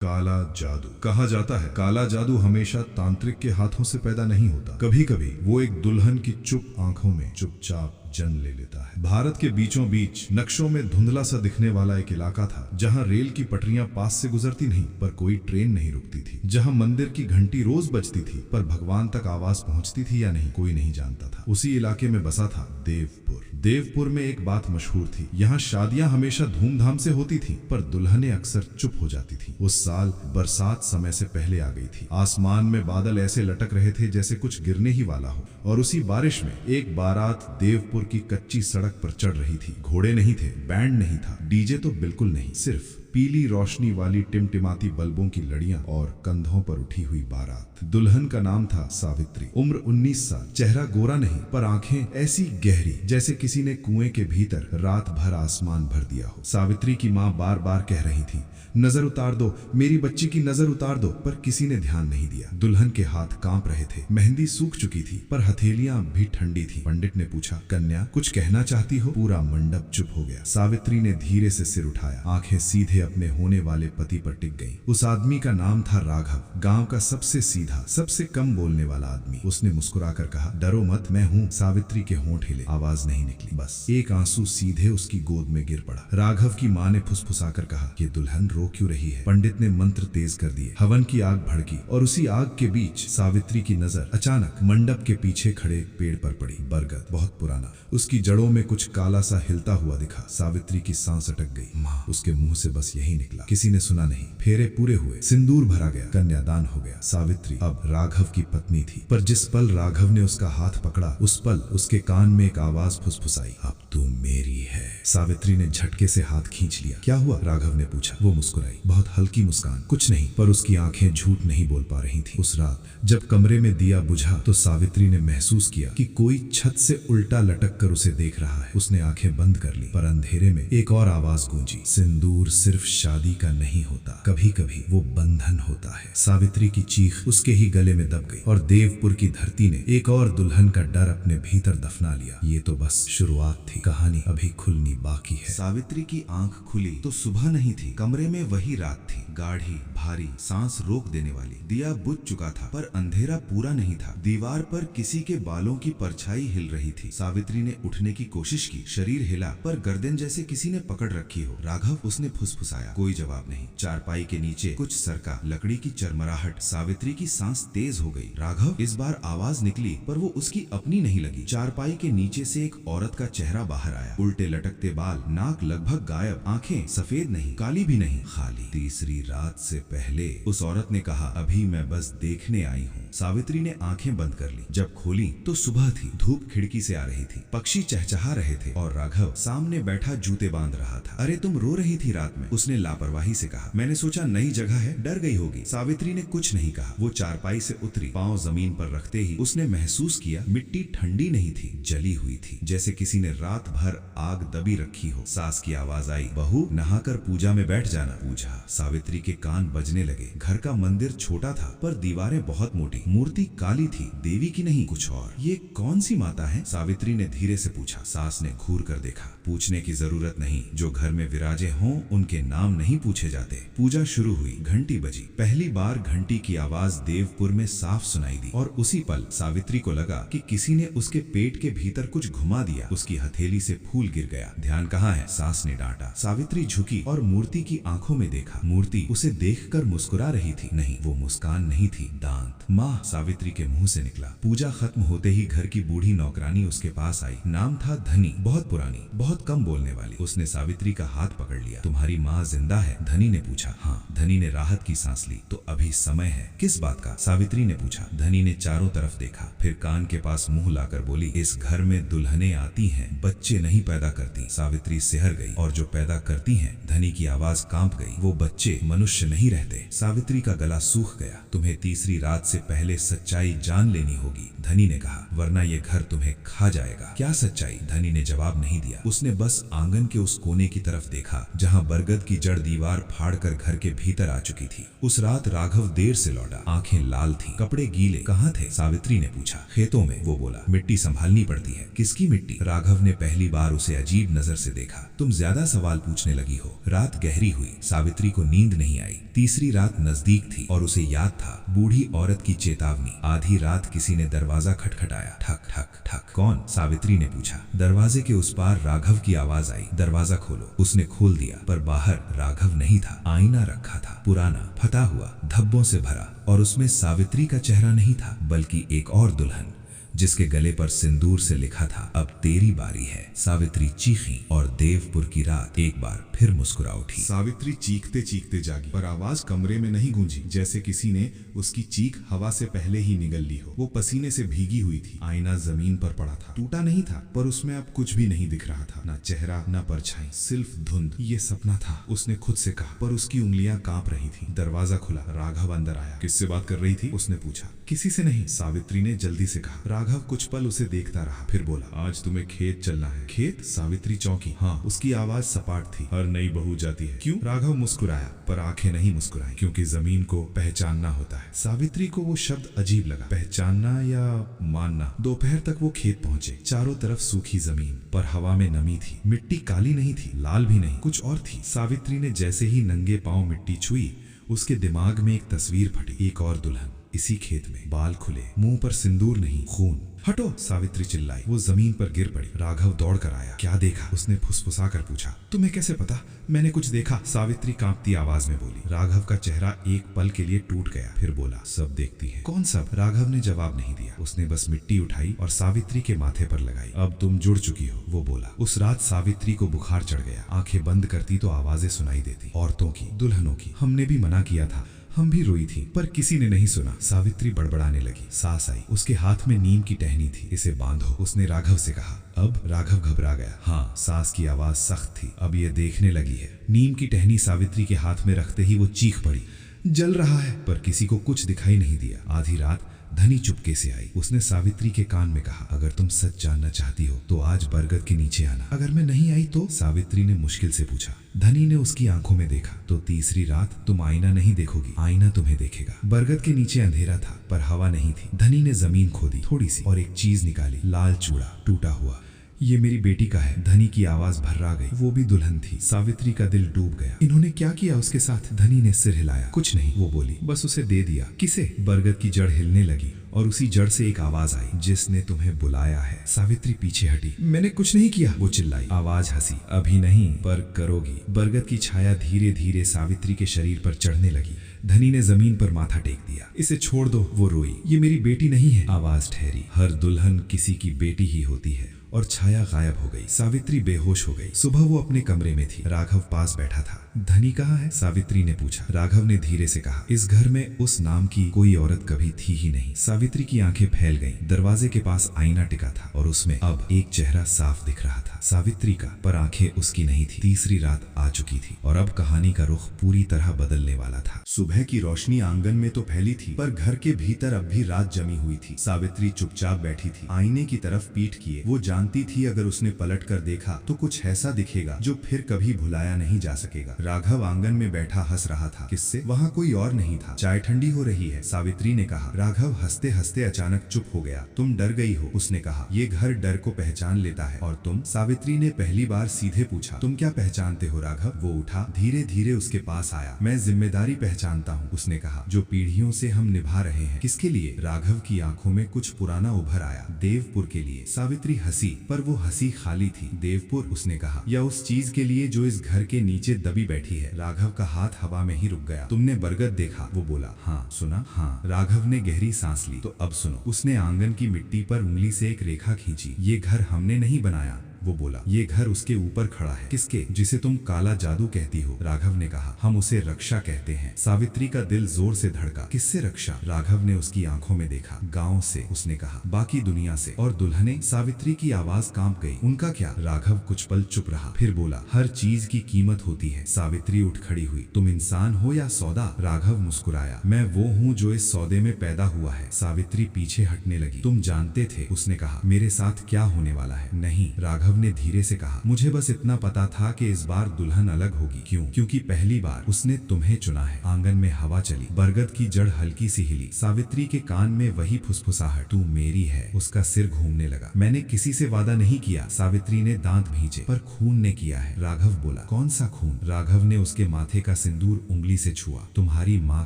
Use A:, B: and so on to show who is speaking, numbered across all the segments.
A: काला जादू कहा जाता है काला जादू हमेशा तांत्रिक के हाथों से पैदा नहीं होता। कभी कभी वो एक दुल्हन की चुप आंखों में चुपचाप जन्म ले लेता है। भारत के बीचों बीच नक्शों में धुंधला सा दिखने वाला एक इलाका था, जहां रेल की पटरियां पास से गुजरती नहीं पर कोई ट्रेन नहीं रुकती थी, जहां मंदिर की घंटी रोज बजती थी पर भगवान तक आवाज पहुंचती थी या नहीं कोई नहीं जानता था। उसी इलाके में बसा था देवपुर। देवपुर में एक बात मशहूर थी, यहाँ शादियां हमेशा धूमधाम से होती थी पर दुल्हनें अक्सर चुप हो जाती थी। उस साल बरसात समय से पहले आ गई थी। आसमान में बादल ऐसे लटक रहे थे जैसे कुछ गिरने ही वाला हो, और उसी बारिश में एक बारात देवपुर की कच्ची सड़क पर चढ़ रही थी। घोड़े नहीं थे, बैंड नहीं था, डीजे तो बिल्कुल नहीं, सिर्फ पीली रोशनी वाली टिमटिमाती बल्बों की लड़ियां और कंधों पर उठी हुई बारात। दुल्हन का नाम था सावित्री, उम्र 19 साल, चेहरा गोरा नहीं पर आंखें ऐसी गहरी जैसे किसी ने कुएं के भीतर रात भर आसमान भर दिया हो। सावित्री की माँ बार बार कह रही थी, नजर उतार दो, मेरी बच्ची की नजर उतार दो, पर किसी ने ध्यान नहीं दिया। दुल्हन के हाथ कांप रहे थे, मेहंदी सूख चुकी थी पर हथेलियां भी ठंडी थी। पंडित ने पूछा, कन्या कुछ कहना चाहती हो? पूरा मंडप चुप हो गया। सावित्री ने धीरे से सिर उठाया, आंखें सीधे अपने होने वाले पति पर टिक गईं। उस आदमी का नाम था राघव, गांव का सबसे सीधा, सबसे कम बोलने वाला आदमी। उसने मुस्कुराकर कहा, डरो मत, मैं हूँ। सावित्री के होंठ हिले, आवाज नहीं निकली, बस एक आंसू सीधे उसकी गोद में गिर पड़ा। राघव की माँ ने फुसफुसाकर कहा, ये दुल्हन रो क्यों रही है? पंडित ने मंत्र तेज कर दिए, हवन की आग भड़की और उसी आग के बीच सावित्री की नजर अचानक मंडप के पीछे खड़े पेड़ पर पड़ी। बरगद, बहुत पुराना, उसकी जड़ों में कुछ काला सा हिलता हुआ दिखा। सावित्री की सांस अटक गई। माँ, उसके मुंह से बस यही निकला। किसी ने सुना नहीं। फेरे पूरे हुए, सिंदूर भरा गया, कन्यादान हो गया। सावित्री अब राघव की पत्नी थी, पर जिस पल राघव ने उसका हाथ पकड़ा, उस पल उसके कान में एक आवाज फुसफुसाई, अब तू मेरी है। सावित्री ने झटके से हाथ खींच लिया। क्या हुआ? राघव ने पूछा। वो मुस्कुराई, बहुत हल्की मुस्कान, कुछ नहीं, पर उसकी आंखें झूठ नहीं बोल पा रही थी। उस रात जब कमरे में दिया बुझा तो सावित्री ने महसूस किया कि कोई छत से उल्टा लटक कर उसे देख रहा है। उसने आंखें बंद कर ली, पर अंधेरे में एक और आवाज गूंजी, सिंदूर सिर्फ शादी का नहीं होता, कभी कभी वो बंधन होता है। सावित्री की चीख उसके ही गले में दब गई और देवपुर की धरती ने एक और दुल्हन का डर अपने भीतर दफना लिया। ये तो बस शुरुआत थी, कहानी अभी खुलनी बाकी है।
B: सावित्री की आंख खुली तो सुबह नहीं थी, कमरे में वही रात थी, गाढ़ी, भारी, सांस रोक देने वाली। दिया बुझ चुका था पर अंधेरा पूरा नहीं था। दीवार पर किसी के बालों की परछाई हिल रही थी। सावित्री ने उठने की कोशिश की, शरीर हिला पर गर्दन जैसे किसी ने पकड़ रखी हो। राघव, उसने फुसफुसाया। कोई जवाब नहीं। चारपाई के नीचे कुछ सरका, लकड़ी की चरमराहट। सावित्री की सांस तेज हो गई। राघव, इस बार आवाज निकली पर वो उसकी अपनी नहीं लगी। चारपाई के नीचे से एक औरत का चेहरा बाहर आया, उल्टे लटकते बाल, नाक लगभग गायब, आंखें सफेद नहीं, काली भी नहीं, खाली। तीसरी रात से पहले उस औरत ने कहा, अभी मैं बस देखने आई हूँ। सावित्री ने आंखें बंद कर ली। जब खोली तो सुबह थी, धूप खिड़की से आ रही थी, पक्षी चहचहा रहे थे और राघव सामने बैठा जूते बांध रहा था। अरे तुम रो रही थी रात में? उसने लापरवाही से कहा। मैंने सोचा नई जगह है, डर गई होगी। सावित्री ने कुछ नहीं कहा। वो चारपाई से उतरी, पांव जमीन पर रखते ही उसने महसूस किया मिट्टी ठंडी नहीं थी, जली हुई थी, जैसे किसी ने रात भर आग दबी रखी हो। सास की आवाज आई, बहू नहाकर पूजा में बैठ जाना। पूजा। सावित्री के कान बजने लगे। घर का मंदिर छोटा था पर दीवारें बहुत मोटी, मूर्ति काली थी, देवी की नहीं कुछ और। ये कौन सी माता है? सावित्री ने धीरे से पूछा। सास ने घूर कर देखा। पूछने की जरूरत नहीं, जो घर में विराजे हों उनके नाम नहीं पूछे जाते। पूजा शुरू हुई, घंटी बजी। पहली बार घंटी की आवाज देवपुर में साफ सुनाई दी और उसी पल सावित्री को लगा कि किसी ने उसके पेट के भीतर कुछ घुमा दिया। उसकी हथेली से फूल गिर गया। ध्यान कहाँ है? सास ने डांटा। सावित्री झुकी और मूर्ति की आंखों में देखा। मूर्ति उसे देखकर मुस्कुरा रही थी। नहीं, वो मुस्कान नहीं थी, दांत। माँ, सावित्री के मुंह से निकला। पूजा खत्म होते ही घर की बूढ़ी नौकरानी उसके पास आई। नाम था धनी, बहुत पुरानी, बहुत कम बोलने वाली। उसने सावित्री का हाथ पकड़ लिया। तुम्हारी माँ जिंदा है? धनी ने पूछा। हाँ। धनी ने राहत की सांस ली। तो अभी समय है। किस बात का? सावित्री ने पूछा। धनी ने चारों तरफ देखा, फिर कान के पास मुंह लाकर बोली, इस घर में दुल्हनें आती हैं, बच्चे नहीं पैदा करती। सावित्री सिहर गई। और जो पैदा करती हैं? धनी की आवाज कांप गई। वो बच्चे मनुष्य नहीं रहते। सावित्री का गला सूख गया। तुम्हें तीसरी रात से पहले सच्चाई जान लेनी होगी, धनी ने कहा, वरना ये घर तुम्हें खा जाएगा। क्या सच्चाई? धनी ने जवाब नहीं दिया। उसने बस आंगन के उस कोने की तरफ देखा जहां बरगद की जड़ दीवार फाड़कर घर के भीतर आ चुकी थी। उस रात राघव देर से लौटा, आंखें लाल थीं, कपड़े गीले। कहाँ थे? सावित्री ने पूछा। खेतों में, वो बोला। मिट्टी संभालनी पड़ती है। किसकी मिट्टी? राघव ने पहली बार उसे अजीब नजर से देखा। तुम ज्यादा सवाल पूछने लगी हो। रात गहरी हुई, सावित्री को नींद नहीं आई। तीसरी तीसरी रात नजदीक थी और उसे याद था बूढ़ी औरत की चेतावनी। आधी रात किसी ने दरवाजा खटखटाया। ठक ठक ठक। कौन? सावित्री ने पूछा। दरवाजे के उस पार राघव की आवाज आई। दरवाजा खोलो। उसने खोल दिया, पर बाहर राघव नहीं था। आईना रखा था, पुराना, फटा हुआ, धब्बों से भरा, और उसमें सावित्री का चेहरा नहीं था, बल्कि एक और दुल्हन, जिसके गले पर सिंदूर से लिखा था, अब तेरी बारी है। सावित्री चीखी और देवपुर की रात एक बार फिर मुस्कुरा उठी।
A: सावित्री चीखते चीखते जागी, पर आवाज कमरे में नहीं गूंजी, जैसे किसी ने उसकी चीख हवा से पहले ही निगल ली हो। वो पसीने से भीगी हुई थी। आईना जमीन पर पड़ा था, टूटा नहीं था, पर उसमें अब कुछ भी नहीं दिख रहा था, ना चेहरा, ना परछाई, सिर्फ धुंध। ये सपना था, उसने खुद से कहा, पर उसकी उंगलियां कांप रही थी। दरवाजा खुला, राघव अंदर आया। किससे बात कर रही थी? उसने पूछा। किसी से नहीं, सावित्री ने जल्दी से कहा। राघव कुछ पल उसे देखता रहा, फिर बोला, आज तुम्हें खेत चलना है। खेत? सावित्री चौंकी। हाँ। उसकी आवाज सपाट थी। हर नई बहू जाती है। क्यों? राघव मुस्कुराया, पर आंखें नहीं मुस्कुराई, क्योंकि जमीन को पहचानना होता है। सावित्री को वो शब्द अजीब लगा, पहचानना या मानना। दोपहर तक वो खेत पहुंचे। चारों तरफ सूखी जमीन, पर हवा में नमी थी। मिट्टी काली नहीं थी, लाल भी नहीं, कुछ और थी। सावित्री ने जैसे ही नंगे पांव मिट्टी छुई, उसके दिमाग में एक तस्वीर फटी। एक और दुल्हन इसी खेत में, बाल खुले, मुंह पर सिंदूर नहीं, खून। हटो! सावित्री चिल्लाई। वो जमीन पर गिर पड़ी। राघव दौड़ कर आया। क्या देखा? उसने फुसफुसा कर पूछा। तुम्हें कैसे पता? मैंने कुछ देखा, सावित्री कांपती आवाज में बोली। राघव का चेहरा एक पल के लिए टूट गया, फिर बोला, सब देखती है। कौन सब? राघव ने जवाब नहीं दिया। उसने बस मिट्टी उठाई और सावित्री के माथे पर लगाई। अब तुम जुड़ चुकी हो, वो बोला। उस रात सावित्री को बुखार चढ़ गया। आंखें बंद करती तो आवाजें सुनाई देती, औरतों की, दुल्हनों की। हमने भी मना किया था, हम भी रोई थी, पर किसी ने नहीं सुना। सावित्री बड़बड़ाने लगी। सांस आई। उसके हाथ में नीम की टहनी थी। इसे बांधो, उसने राघव से कहा। अब? राघव घबरा गया। हाँ। सांस की आवाज सख्त थी। अब ये देखने लगी है। नीम की टहनी सावित्री के हाथ में रखते ही वो चीख पड़ी। जल रहा है। पर किसी को कुछ दिखाई नहीं दिया। आधी रात धनी चुपके से आई। उसने सावित्री के कान में कहा, अगर तुम सच जानना चाहती हो तो आज बरगद के नीचे आना। अगर मैं नहीं आई तो? सावित्री ने मुश्किल से पूछा। धनी ने उसकी आंखों में देखा। तो तीसरी रात तुम आईना नहीं देखोगी, आईना तुम्हें देखेगा। बरगद के नीचे अंधेरा था, पर हवा नहीं थी। धनी ने जमीन खोदी थोड़ी सी और एक चीज निकाली। लाल चूड़ा, टूटा हुआ। ये मेरी बेटी का है। धनी की आवाज भर्रा गई। वो भी दुल्हन थी। सावित्री का दिल डूब गया। इन्होंने क्या किया उसके साथ? धनी ने सिर हिलाया। कुछ नहीं, वो बोली, बस उसे दे दिया। किसे? बरगद की जड़ हिलने लगी और उसी जड़ से एक आवाज आई, जिसने तुम्हें बुलाया है। सावित्री पीछे हटी। मैंने कुछ नहीं किया, वो चिल्लाई। आवाज हंसी। अभी नहीं, पर करोगी। बरगद की छाया धीरे धीरे सावित्री के शरीर पर चढ़ने लगी। धनी ने जमीन पर माथा टेक दिया। इसे छोड़ दो, वो रोई। ये मेरी बेटी नहीं है। आवाज ठहरी। हर दुल्हन किसी की बेटी ही होती है। और छाया गायब हो गई। सावित्री बेहोश हो गई। सुबह वो अपने कमरे में थी। राघव पास बैठा था। धनी कहाँ है? सावित्री ने पूछा। राघव ने धीरे से कहा, इस घर में उस नाम की कोई औरत कभी थी ही नहीं। सावित्री की आंखें फैल गईं। दरवाजे के पास आईना टिका था और उसमें अब एक चेहरा साफ दिख रहा था, सावित्री का, पर आंखें उसकी नहीं थी। तीसरी रात आ चुकी थी और अब कहानी का रुख पूरी तरह बदलने वाला था। सुबह की रोशनी आंगन में तो फैली थी, पर घर के भीतर अब भी रात जमी हुई थी। सावित्री चुपचाप बैठी थी, आईने की तरफ पीठ किए। वो जानती थी अगर उसने पलट कर देखा तो कुछ ऐसा दिखेगा जो फिर कभी भुलाया नहीं जा सकेगा। राघव आंगन में बैठा हंस रहा था। किससे? वहाँ कोई और नहीं था। चाय ठंडी हो रही है, सावित्री ने कहा। राघव हंसते हंसते अचानक चुप हो गया। तुम डर गई हो, उसने कहा। ये घर डर को पहचान लेता है। और तुम? सावित्री ने पहली बार सीधे पूछा। तुम क्या पहचानते हो राघव? वो उठा, धीरे धीरे उसके पास आया। मैं जिम्मेदारी पहचानता हूँ, उसने कहा, जो पीढ़ियों से हम निभा रहे हैं। किसके लिए? राघव की आंखों में कुछ पुराना उभर आया। देवपुर के लिए। सावित्री हंसी, पर वो हंसी खाली थी। देवपुर, उसने कहा, या उस चीज के लिए जो इस घर के नीचे दबी बैठी है। राघव का हाथ हवा में ही रुक गया। तुमने बरगद देखा? वो बोला। हाँ। सुना? हाँ। राघव ने गहरी सांस ली। तो अब सुनो। उसने आंगन की मिट्टी पर उंगली से एक रेखा खींची। ये घर हमने नहीं बनाया, वो बोला। ये घर उसके ऊपर खड़ा है। किसके? जिसे तुम काला जादू कहती हो, राघव ने कहा। हम उसे रक्षा कहते हैं। सावित्री का दिल जोर से धड़का। किससे रक्षा? राघव ने उसकी आंखों में देखा। गांव से, उसने कहा। बाकी दुनिया से। और दुल्हने? सावित्री की आवाज कांप गई। उनका क्या? राघव कुछ पल चुप रहा, फिर बोला, हर चीज की कीमत होती है। सावित्री उठ खड़ी हुई। तुम इंसान हो या सौदा? राघव मुस्कुराया। मैं वो हूँ जो इस सौदे में पैदा हुआ है। सावित्री पीछे हटने लगी। तुम जानते थे, उसने कहा, मेरे साथ क्या होने वाला है? नहीं। राघव राघव ने धीरे से कहा, मुझे बस इतना पता था कि इस बार दुल्हन अलग होगी। क्यों? क्योंकि पहली बार उसने तुम्हें चुना है। आंगन में हवा चली, बरगद की जड़ हल्की सी हिली, सावित्री के कान में वही फुसफुसाहट, तू मेरी है। उसका सिर घूमने लगा। मैंने किसी से वादा नहीं किया, सावित्री ने दांत भींचे, पर खून ने किया है। राघव बोला, कौन सा खून? राघव ने उसके माथे का सिंदूर उंगली से छुआ। तुम्हारी माँ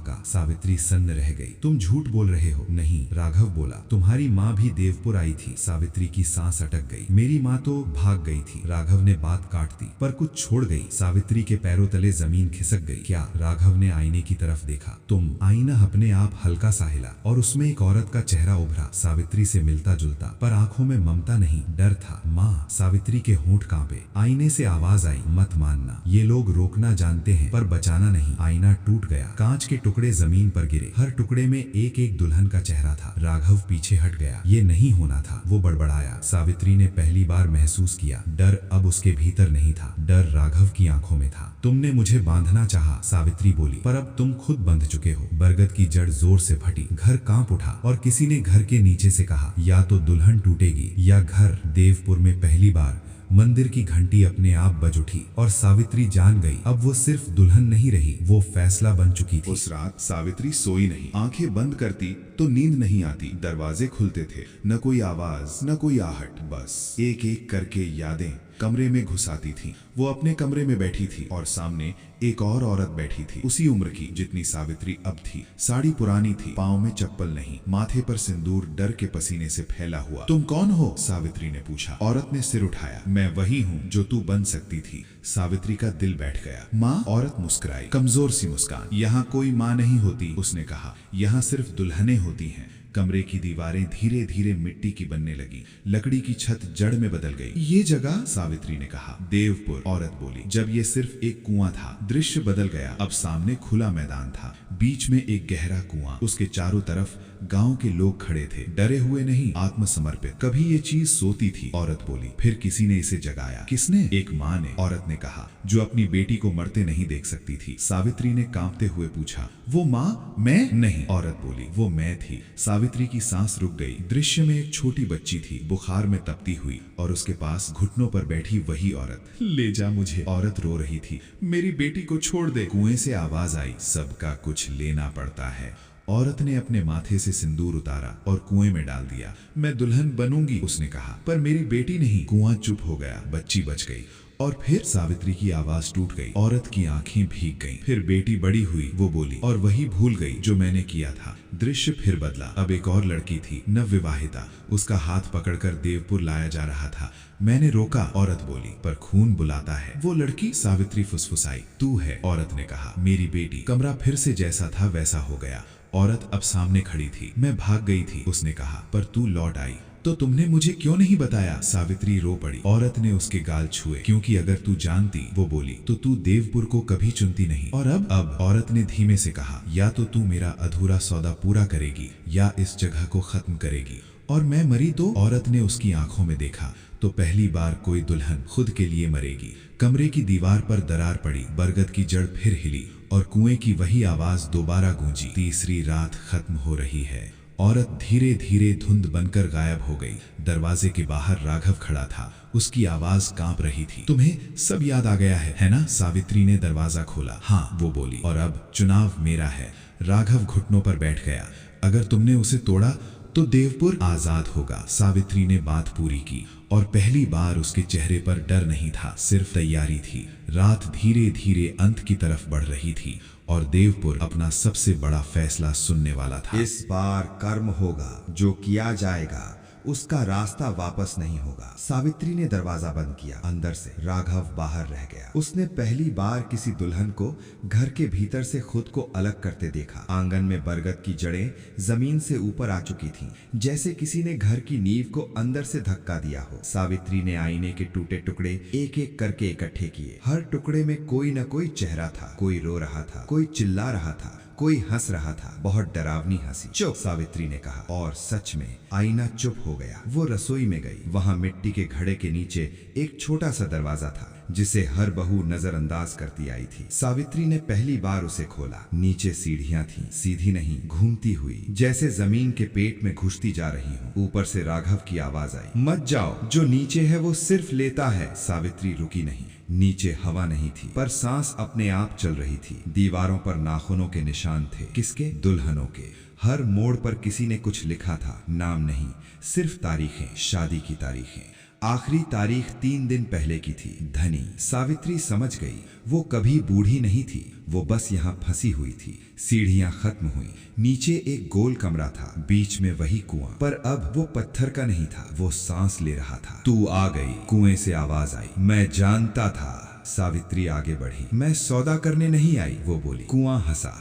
A: का। सावित्री सन्न रह गई। तुम झूठ बोल रहे हो। नहीं, राघव बोला, तुम्हारी माँ भी देवपुर आई थी। सावित्री की सांस अटक गई। मेरी माँ तो भाग गई थी। राघव ने बात काट दी, पर कुछ छोड़ गई। सावित्री के पैरों तले जमीन खिसक गई। क्या? राघव ने आईने की तरफ देखा। तुम। आईना अपने आप हल्का सा हिला और उसमें एक औरत का चेहरा उभरा, सावित्री से मिलता जुलता, पर आंखों में ममता नहीं, डर था। माँ। सावित्री के होंठ कांपे। आईने से आवाज आई, मत मानना, ये लोग रोकना जानते हैं पर बचाना नहीं। आईना टूट गया। कांच के टुकड़े जमीन पर गिरे। हर टुकड़े में एक एक दुल्हन का चेहरा था। राघव पीछे हट गया। ये नहीं होना था। वो बड़बड़ाया। सावित्री ने पहली बार महसूस किया, डर अब उसके भीतर नहीं था, डर राघव की आंखों में था। तुमने मुझे बांधना चाहा, सावित्री बोली, पर अब तुम खुद बंध चुके हो। बरगद की जड़ जोर से फटी। घर कांप उठा और किसी ने घर के नीचे से कहा, या तो दुल्हन टूटेगी या घर। देवपुर में पहली बार मंदिर की घंटी अपने आप बज उठी और सावित्री जान गई, अब वो सिर्फ दुल्हन नहीं रही, वो फैसला बन चुकी थी।
B: उस रात सावित्री सोई नहीं। आंखें बंद करती तो नींद नहीं आती। दरवाजे खुलते थे, न कोई आवाज, न कोई आहट, बस एक एक करके यादें कमरे में घुसाती थीं। वो अपने कमरे में बैठी थी और सामने एक और औरत बैठी थी, उसी उम्र की जितनी सावित्री अब थी। साड़ी पुरानी थी, पाँव में चप्पल नहीं, माथे पर सिंदूर डर के पसीने से फैला हुआ। तुम कौन हो? सावित्री ने पूछा। औरत ने सिर उठाया। मैं वही हूँ जो तू बन सकती थी। सावित्री का दिल बैठ गया। माँ? औरत मुस्कुराई, कमजोर सी मुस्कान। यहाँ कोई माँ नहीं होती, उसने कहा, यहाँ सिर्फ दुल्हनें होती हैं। कमरे की दीवारें धीरे धीरे मिट्टी की बनने लगी। लकड़ी की छत जड़ में बदल गई। ये जगह? सावित्री ने कहा। देवपुर, औरत बोली। जब ये सिर्फ एक कुआं था, दृश्य बदल गया। अब सामने खुला मैदान था, बीच में एक गहरा कुआं, उसके चारों तरफ गांव के लोग खड़े थे, डरे हुए नहीं, आत्मसमर्पित। कभी ये चीज सोती थी, औरत बोली। फिर किसी ने इसे जगाया। किसने? एक माँ ने, औरत ने कहा, जो अपनी बेटी को मरते नहीं देख सकती थी। सावित्री ने कांपते हुए पूछा, वो माँ? मैं? नहीं, औरत बोली, वो मैं थी। सावित्री की सांस रुक गई। दृश्य में एक छोटी बच्ची थी, बुखार में तपती हुई, और उसके पास घुटनों पर बैठी वही औरत। ले जा मुझे, औरत रो रही थी, मेरी बेटी को छोड़ दे। कुएं से आवाज आई, सबका कुछ लेना पड़ता है। औरत ने अपने माथे से सिंदूर उतारा और कुएं में डाल दिया। मैं दुल्हन बनूंगी, उसने कहा, पर मेरी बेटी नहीं। कुआं चुप हो गया, बच्ची बच गई। और फिर सावित्री की आवाज टूट गई, औरत की आंखें भीग गईं। फिर बेटी बड़ी हुई, वो बोली, और वही भूल गई जो मैंने किया था। दृश्य फिर बदला। अब एक और लड़की थी, नवविवाहिता, उसका हाथ पकड़कर देवपुर लाया जा रहा था। मैंने रोका, औरत बोली, पर खून बुलाता है। वो लड़की? सावित्री फुसफुसाई। तू है, औरत ने कहा, मेरी बेटी। कमरा फिर से जैसा था वैसा हो गया। औरत अब सामने खड़ी थी। मैं भाग गई थी, उसने कहा, पर तू लौट आई। तो तुमने मुझे क्यों नहीं बताया? सावित्री रो पड़ी। औरत ने उसके गाल छुए। क्योंकि अगर तू जानती, वो बोली, तो तू देवपुर को कभी चुनती नहीं। और अब औरत ने धीमे से कहा, या तो तू मेरा अधूरा सौदा पूरा करेगी या इस जगह को खत्म करेगी। और मैं मरी तो? औरत ने उसकी आंखों में देखा। तो पहली बार कोई दुल्हन खुद के लिए मरेगी। कमरे की दीवार पर दरार पड़ी, बरगद की जड़ फिर हिली और कुएं की वही आवाज दोबारा गूंजी, तीसरी रात खत्म हो रही है। औरत धीरे धीरे धुंध बनकर गायब हो गई। दरवाजे के बाहर राघव खड़ा था, उसकी आवाज कांप रही थी। तुम्हें सब याद आ गया है ना? सावित्री ने दरवाजा खोला। हाँ, वो बोली, और अब चुनाव मेरा है। राघव घुटनों पर बैठ गया। अगर तुमने उसे तोड़ा तो देवपुर आजाद होगा। सावित्री ने बात पूरी की और पहली बार उसके चेहरे पर डर नहीं था, सिर्फ तैयारी थी। रात धीरे धीरे अंत की तरफ बढ़ रही थी और देवपुर अपना सबसे बड़ा फैसला सुनने वाला था।
C: इस बार कर्म होगा, जो किया जाएगा उसका रास्ता वापस नहीं होगा। सावित्री ने दरवाजा बंद किया। अंदर से राघव बाहर रह गया। उसने पहली बार किसी दुल्हन को घर के भीतर से खुद को अलग करते देखा। आंगन में बरगद की जड़ें जमीन से ऊपर आ चुकी थीं, जैसे किसी ने घर की नींव को अंदर से धक्का दिया हो। सावित्री ने आईने के टूटे टुकड़े एक एक करके इकट्ठे किए। हर टुकड़े में कोई न कोई चेहरा था। कोई रो रहा था, कोई चिल्ला रहा था, कोई हंस रहा था, बहुत डरावनी हंसी। चुप, सावित्री ने कहा, और सच में आईना चुप हो गया। वो रसोई में गई। वहां मिट्टी के घड़े के नीचे एक छोटा सा दरवाजा था। जिसे हर बहू नजरअंदाज करती आई थी। सावित्री ने पहली बार उसे खोला। नीचे सीढ़ियां थीं, सीधी नहीं, घूमती हुई, जैसे जमीन के पेट में घुसती जा रही हूँ। ऊपर से राघव की आवाज आई, मत जाओ, जो नीचे है वो सिर्फ लेता है। सावित्री रुकी नहीं। नीचे हवा नहीं थी, पर सांस अपने आप चल रही थी। दीवारों पर नाखूनों के निशान थे। किसके? दुल्हनों के। हर मोड़ पर किसी ने कुछ लिखा था, नाम नहीं, सिर्फ तारीखें, शादी की तारीखें। आखिरी तारीख 3 दिन पहले की थी। धनी। सावित्री समझ गई, वो कभी बूढ़ी नहीं थी, वो बस यहाँ फंसी हुई थी। सीढ़ियां खत्म हुई। नीचे एक गोल कमरा था, बीच में वही कुआं, पर अब वो पत्थर का नहीं था, वो सांस ले रहा था। तू आ गई, कुएं से आवाज आई। मैं जानता था। सावित्री आगे बढ़ी। मैं सौदा करने नहीं आई, वो बोली। कुआं हंसा।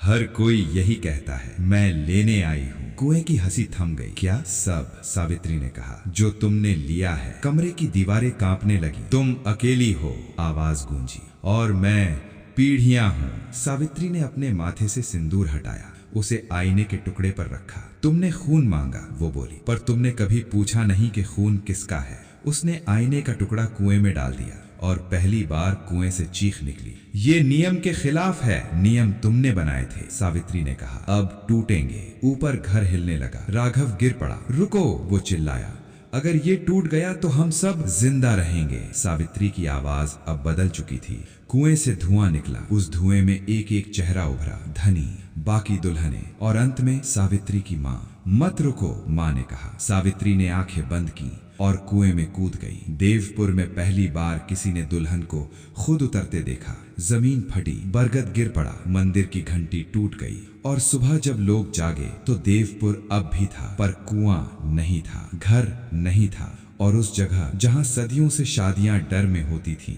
C: हर कोई यही कहता है, मैं लेने आई हूँ। कुएं की हंसी थम गई। क्या? सब, सावित्री ने कहा, जो तुमने लिया है। कमरे की दीवारें कांपने लगी। तुम अकेली हो, आवाज गूंजी, और मैं पीढ़ियां हूँ। सावित्री ने अपने माथे से सिंदूर हटाया, उसे आईने के टुकड़े पर रखा। तुमने खून मांगा, वो बोली, पर तुमने कभी पूछा नहीं कि खून किसका है। उसने आईने का टुकड़ा कुएं में डाल दिया और पहली बार कुएं से चीख निकली, ये नियम के खिलाफ है। नियम तुमने बनाए थे, सावित्री ने कहा, अब टूटेंगे। ऊपर घर हिलने लगा। राघव गिर पड़ा। रुको, वो चिल्लाया, अगर ये टूट गया तो हम सब जिंदा रहेंगे। सावित्री की आवाज अब बदल चुकी थी। कुएं से धुआं निकला। उस धुएं में एक एक चेहरा उभरा। धनी, बाकी दुल्हने, और अंत में सावित्री की माँ। मत रुको, माँ ने कहा। सावित्री ने आंखें बंद की और कुएं में कूद गई। देवपुर में पहली बार किसी ने दुल्हन को खुद उतरते देखा। जमीन फटी, बरगद गिर पड़ा, मंदिर की घंटी टूट गई। और सुबह जब लोग जागे तो देवपुर अब भी था, पर कुआं नहीं था, घर नहीं था। और उस जगह जहां सदियों से शादियां डर में होती थीं,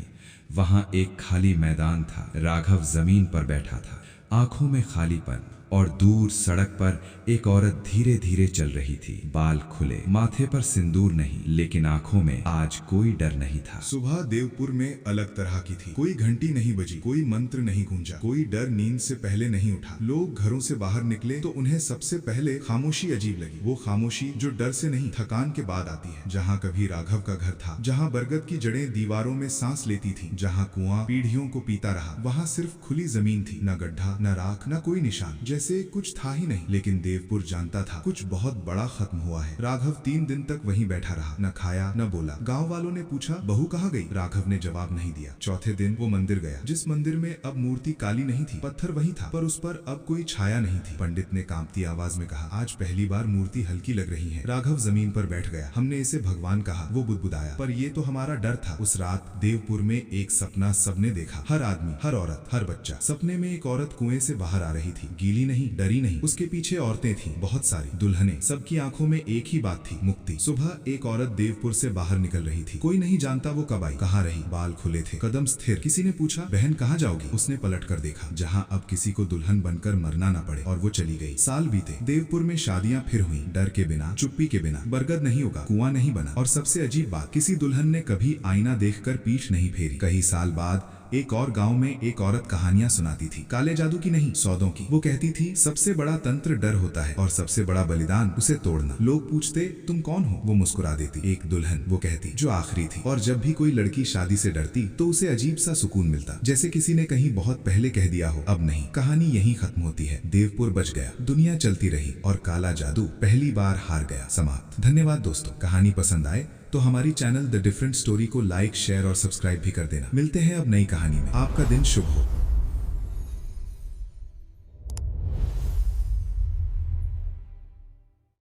C: वहां एक खाली मैदान था। राघव जमीन पर बैठा था, आंखों में खालीपन, और दूर सड़क पर एक औरत धीरे धीरे चल रही थी। बाल खुले, माथे पर सिंदूर नहीं, लेकिन आंखों में आज कोई डर नहीं था।
A: सुबह देवपुर में अलग तरह की थी। कोई घंटी नहीं बजी, कोई मंत्र नहीं गूंजा, कोई डर नींद से पहले नहीं उठा। लोग घरों से बाहर निकले तो उन्हें सबसे पहले खामोशी अजीब लगी। वो खामोशी जो डर से नहीं, थकान के बाद आती है। जहाँ कभी राघव का घर था, जहाँ बरगद की जड़ें दीवारों में सांस लेती थी, जहाँ कुआं पीढ़ियों को पीता रहा, वहाँ सिर्फ खुली जमीन थी। न गड्ढा, न राख, न कोई निशान, जैसे कुछ था ही नहीं। लेकिन देवपुर जानता था, कुछ बहुत बड़ा खत्म हुआ है। राघव 3 दिन तक वहीं बैठा रहा, न खाया न बोला। गांव वालों ने पूछा, बहू कहाँ गई? राघव ने जवाब नहीं दिया। चौथे दिन वो मंदिर गया, जिस मंदिर में अब मूर्ति काली नहीं थी, पत्थर वही था, पर उस पर अब कोई छाया नहीं थी। पंडित ने कांपती आवाज में कहा, आज पहली बार मूर्ति हल्की लग रही है। राघव जमीन पर बैठ गया। हमने इसे भगवान कहा, वो बुदबुदाया, पर ये तो हमारा डर था। उस रात देवपुर में एक सपना सबने देखा। हर आदमी, हर औरत, हर बच्चा। सपने में एक औरत कुएं से बाहर आ रही थी, गीली नहीं, डरी नहीं। उसके पीछे औरतें थीं, बहुत सारी दुल्हनें। सबकी आंखों में एक ही बात थी, मुक्ति। सुबह एक औरत देवपुर से बाहर निकल रही थी। कोई नहीं जानता वो कब आई, कहाँ रही। बाल खुले थे, कदम स्थिर। किसी ने पूछा, बहन कहाँ जाओगी? उसने पलट कर देखा, जहाँ अब किसी को दुल्हन बनकर मरना न पड़े, और वो चली गई। साल बीते। देवपुर में शादियां फिर हुई, डर के बिना, चुप्पी के बिना। बरगद नहीं उगा, कुआं नहीं बना, और सबसे अजीब बात, किसी दुल्हन ने कभी आईना देखकर पीठ नहीं फेरी। कई साल बाद एक और गांव में एक औरत कहानियां सुनाती थी, काले जादू की नहीं, सौदों की। वो कहती थी, सबसे बड़ा तंत्र डर होता है, और सबसे बड़ा बलिदान उसे तोड़ना। लोग पूछते, तुम कौन हो? वो मुस्कुरा देती, एक दुल्हन, वो कहती, जो आखिरी थी। और जब भी कोई लड़की शादी से डरती तो उसे अजीब सा सुकून मिलता, जैसे किसी ने कहीं बहुत पहले कह दिया हो, अब नहीं। कहानी यहीं खत्म होती है। देवपुर बच गया, दुनिया चलती रही, और काला जादू पहली बार हार गया। समाप्त। धन्यवाद दोस्तों। कहानी पसंद आए तो हमारी चैनल द डिफरेंट स्टोरी को लाइक, शेयर और सब्सक्राइब भी कर देना। मिलते हैं अब नई कहानी में। आपका दिन शुभ हो।